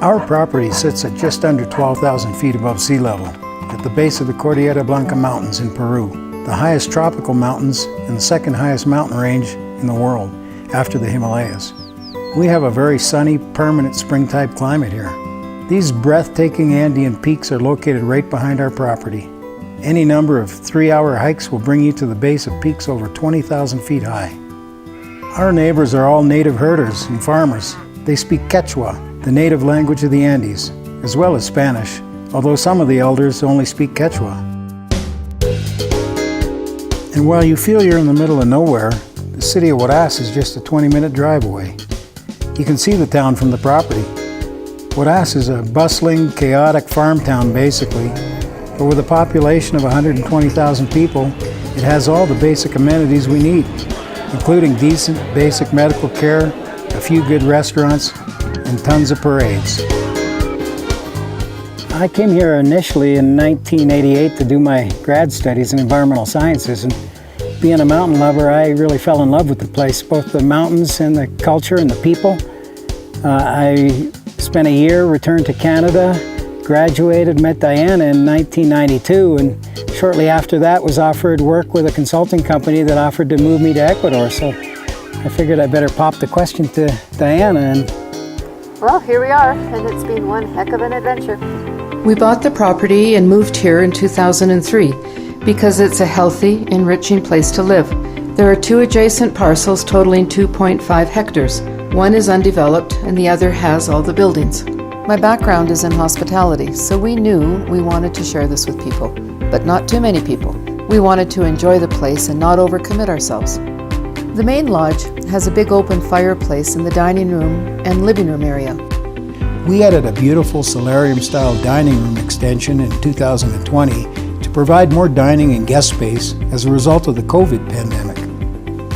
Our property sits at just under 12,000 feet above sea level, at the base of the Cordillera Blanca mountains in Peru, the highest tropical mountains and the second highest mountain range in the world, after the Himalayas. We have a very sunny, permanent spring-type climate here. These breathtaking Andean peaks are located right behind our property. Any number of 3-hour hikes will bring you to the base of peaks over 20,000 feet high. Our neighbors are all native herders and farmers. They speak Quechua, the native language of the Andes, as well as Spanish, although some of the elders only speak Quechua. And while you feel you're in the middle of nowhere, the city of Huaraz is just a 20-minute drive away. You can see the town from the property. Huaraz is a bustling, chaotic farm town basically, but with a population of 120,000 people, it has all the basic amenities we need, including decent basic medical care, a few good restaurants, and tons of parades. I came here initially in 1988 to do my grad studies in environmental sciences, and being a mountain lover, I really fell in love with the place, both the mountains and the culture and the people. I spent a year, returned to Canada, graduated, met Diana in 1992, and shortly after that was offered work with a consulting company that offered to move me to Ecuador. So I figured I'd better pop the question to Diana. And well, here we are, and it's been one heck of an adventure. We bought the property and moved here in 2003 because it's a healthy, enriching place to live. There are 2 adjacent parcels totaling 2.5 hectares. One is undeveloped and the other has all the buildings. My background is in hospitality, so we knew we wanted to share this with people, but not too many people. We wanted to enjoy the place and not overcommit ourselves. The main lodge has a big open fireplace in the dining room and living room area. we added a beautiful solarium-style dining room extension in 2020 to provide more dining and guest space as a result of the COVID pandemic.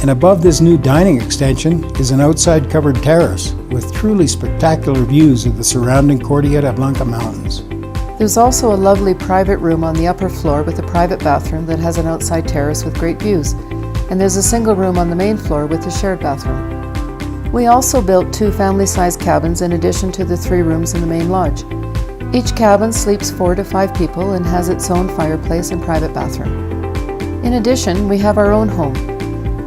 And above this new dining extension is an outside covered terrace with truly spectacular views of the surrounding Cordillera Blanca mountains. There's also a lovely private room on the upper floor with a private bathroom that has an outside terrace with great views. And there's a single room on the main floor with a shared bathroom. We also built 2 family-sized cabins in addition to the 3 rooms in the main lodge. Each cabin sleeps 4 to 5 people and has its own fireplace and private bathroom. In addition, we have our own home.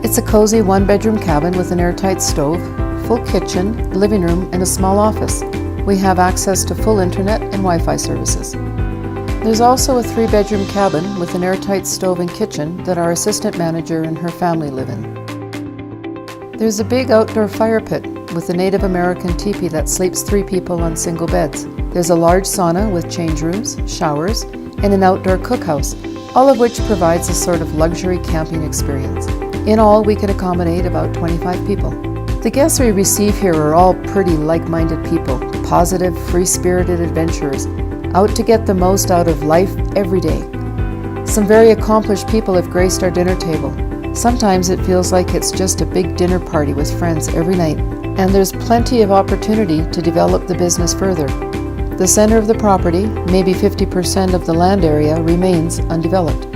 It's a cozy 1-bedroom cabin with an airtight stove, full kitchen, living room, and a small office. We have access to full internet and Wi-Fi services. There's also a 3-bedroom cabin with an airtight stove and kitchen that our assistant manager and her family live in. There's a big outdoor fire pit with a Native American teepee that sleeps 3 people on single beds. There's a large sauna with change rooms, showers, and an outdoor cookhouse, all of which provides a sort of luxury camping experience. In all, we can accommodate about 25 people. The guests we receive here are all pretty like-minded people, positive, free-spirited adventurers, out to get the most out of life every day. Some very accomplished people have graced our dinner table. Sometimes it feels like it's just a big dinner party with friends every night, and there's plenty of opportunity to develop the business further. The center of the property, maybe 50% of the land area, remains undeveloped.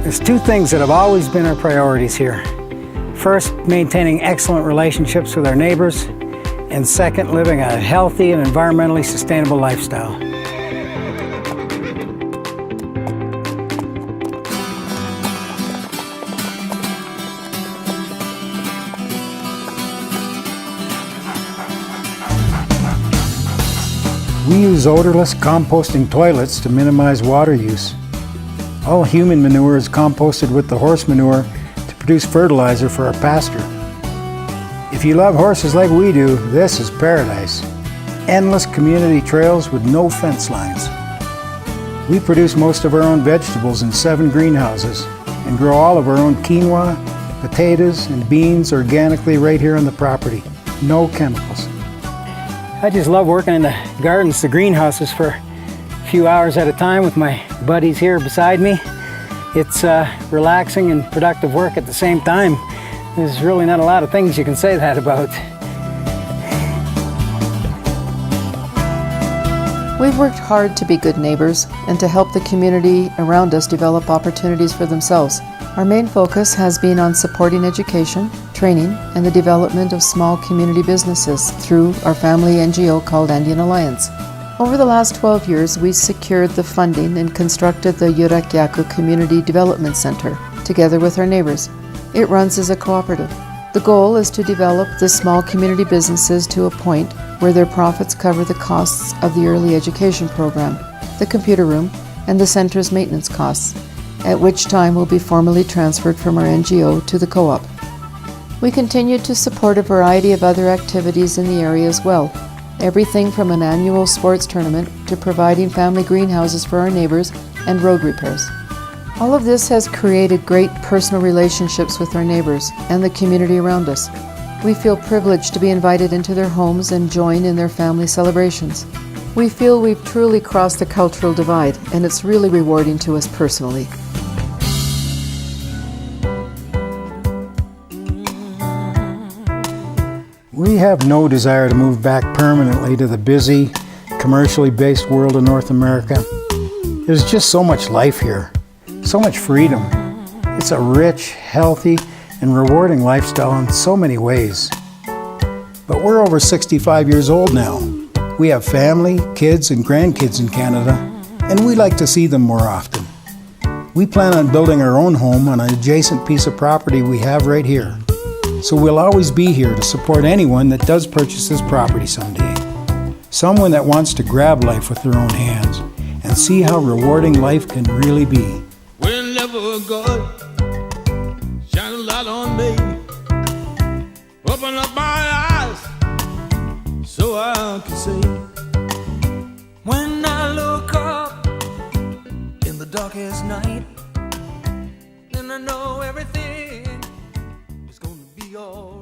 There's 2 things that have always been our priorities here. First, maintaining excellent relationships with our neighbors, and second, living a healthy and environmentally sustainable lifestyle. We use odorless composting toilets to minimize water use. All human manure is composted with the horse manure to produce fertilizer for our pasture. If you love horses like we do, this is paradise. Endless community trails with no fence lines. We produce most of our own vegetables in 7 greenhouses and grow all of our own quinoa, potatoes, and beans organically right here on the property. No chemicals. I just love working in the gardens, the greenhouses, for a few hours at a time with my buddies here beside me. It's relaxing and productive work at the same time. There's really not a lot of things you can say that about. We've worked hard to be good neighbors and to help the community around us develop opportunities for themselves. Our main focus has been on supporting education, training, and the development of small community businesses through our family NGO called Andean Alliance. Over the last 12 years, we secured the funding and constructed the Yuraquiaco Community Development Center, together with our neighbors. It runs as a cooperative. The goal is to develop the small community businesses to a point where their profits cover the costs of the early education program, the computer room, and the center's maintenance costs, at which time will be formally transferred from our NGO to the co-op. We continue to support a variety of other activities in the area as well, everything from an annual sports tournament to providing family greenhouses for our neighbors and road repairs. All of this has created great personal relationships with our neighbors and the community around us. We feel privileged to be invited into their homes and join in their family celebrations. We feel we've truly crossed the cultural divide, and it's really rewarding to us personally. We have no desire to move back permanently to the busy, commercially based world of North America. There's just so much life here, so much freedom. It's a rich, healthy, and rewarding lifestyle in so many ways. But we're over 65 years old now. We have family, kids, and grandkids in Canada, and we like to see them more often. We plan on building our own home on an adjacent piece of property we have right here. So we'll always be here to support anyone that does purchase this property someday. Someone that wants to grab life with their own hands and see how rewarding life can really be. Whenever God shine a light on me, open up my eyes so I can see. When I look up in the darkest night, then I know everything is gonna be alright.